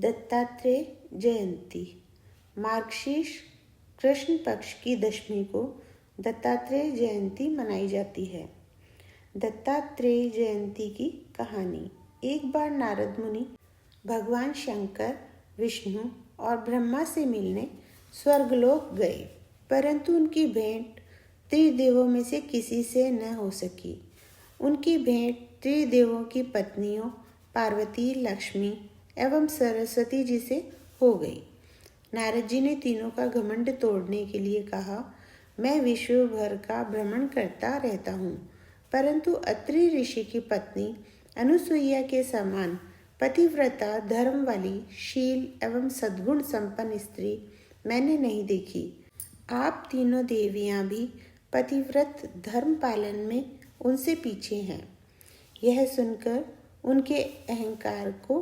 दत्तात्रेय जयंती। मार्गशीर्ष कृष्ण पक्ष की दशमी को दत्तात्रेय जयंती मनाई जाती है। दत्तात्रेय जयंती की कहानी। एक बार नारद मुनि भगवान शंकर, विष्णु और ब्रह्मा से मिलने स्वर्गलोक गए, परंतु उनकी भेंट त्रिदेवों में से किसी से न हो सकी। उनकी भेंट त्रिदेवों की पत्नियों पार्वती, लक्ष्मी एवं सरस्वती जी से हो गई। नारद जी ने तीनों का घमंड तोड़ने के लिए कहा, मैं विश्व भर का भ्रमण करता रहता हूँ, परंतु अत्रि ऋषि की पत्नी अनुसुईया के समान पतिव्रता, धर्म वाली, शील एवं सद्गुण संपन्न स्त्री मैंने नहीं देखी। आप तीनों देवियाँ भी पतिव्रत धर्म पालन में उनसे पीछे हैं। यह सुनकर उनके अहंकार को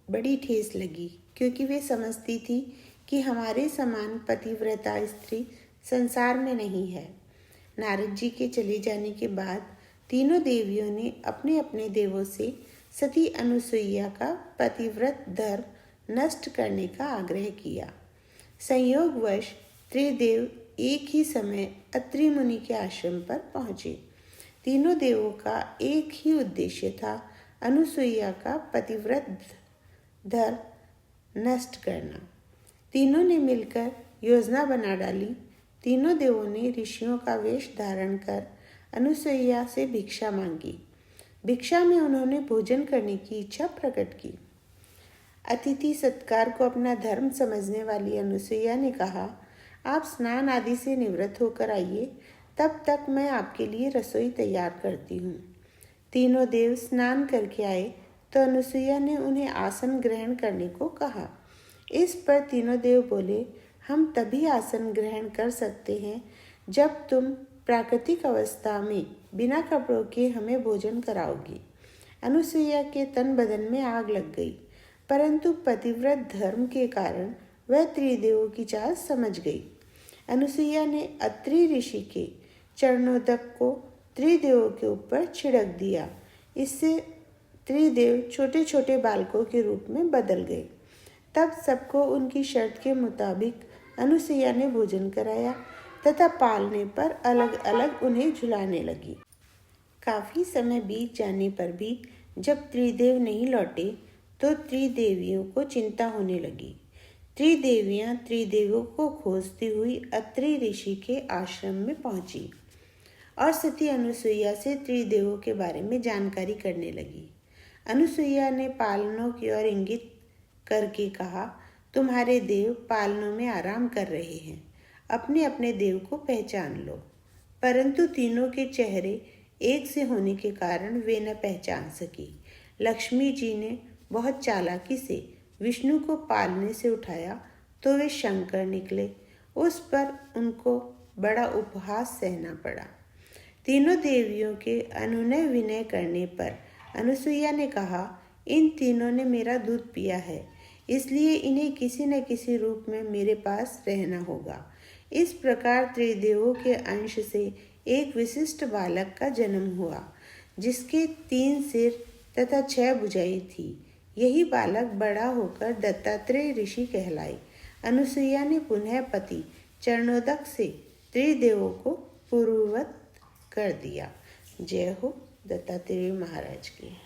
बड़ी ठेस लगी, क्योंकि वे समझती थी कि हमारे समान पतिव्रता स्त्री संसार में नहीं है। नारद जी के चले जाने के बाद तीनों देवियों ने अपने अपने देवों से सती अनुसुईया का पतिव्रत धर्म नष्ट करने का आग्रह किया। संयोगवश त्रिदेव एक ही समय अत्रि मुनि के आश्रम पर पहुंचे। तीनों देवों का एक ही उद्देश्य था, अनुसुईया का पतिव्रत धर्म नष्ट करना। तीनों ने मिलकर योजना बना डाली। तीनों देवों ने ऋषियों का वेश धारण कर अनुसुईया से भिक्षा मांगी। भिक्षा में उन्होंने भोजन करने की इच्छा प्रकट की। अतिथि सत्कार को अपना धर्म समझने वाली अनुसुईया ने कहा, आप स्नान आदि से निवृत्त होकर आइए, तब तक मैं आपके लिए रसोई तैयार करती हूँ। तीनों देव स्नान करके आए तो अनुसुईया ने उन्हें आसन ग्रहण करने को कहा। इस पर तीनों देव बोले, हम तभी आसन ग्रहण कर सकते हैं जब तुम प्राकृतिक अवस्था में बिना कपड़ों के हमें भोजन कराओगी। अनुसुईया के तन बदन में आग लग गई, परंतु पतिव्रत धर्म के कारण वह त्रिदेवों की चाल समझ गई। अनुसुईया ने अत्रि ऋषि के चरणोदक को त्रिदेवों के ऊपर छिड़क दिया। इससे त्रिदेव छोटे छोटे बालकों के रूप में बदल गए। तब सबको उनकी शर्त के मुताबिक अनुसुईया ने भोजन कराया तथा पालने पर अलग अलग उन्हें झुलाने लगी। काफी समय बीत जाने पर भी जब त्रिदेव नहीं लौटे तो त्रिदेवियों को चिंता होने लगी। त्रिदेवियां त्रिदेवों को खोजती हुई अत्रि ऋषि के आश्रम में पहुंची और सती अनुसुईया से त्रिदेवों के बारे में जानकारी करने लगी। अनुसुईया ने पालनों की ओर इंगित करके कहा, तुम्हारे देव पालनों में आराम कर रहे हैं, अपने अपने देव को पहचान लो। परंतु तीनों के चेहरे एक से होने के कारण वे न पहचान सकी। लक्ष्मी जी ने बहुत चालाकी से विष्णु को पालने से उठाया तो वे शंकर निकले। उस पर उनको बड़ा उपहास सहना पड़ा। तीनों देवियों के अनुनय विनय करने पर अनुसुईया ने कहा, इन तीनों ने मेरा दूध पिया है, इसलिए इन्हें किसी न किसी रूप में मेरे पास रहना होगा। इस प्रकार त्रिदेवों के अंश से एक विशिष्ट बालक का जन्म हुआ, जिसके 3 सिर तथा 6 भुजाएं थी। यही बालक बड़ा होकर दत्तात्रेय ऋषि कहलाए। अनुसुईया ने पुनः पति चरणोदक से त्रिदेवों को पूर्ववत कर दिया। जय हो दत्तात्रेय महाराज की।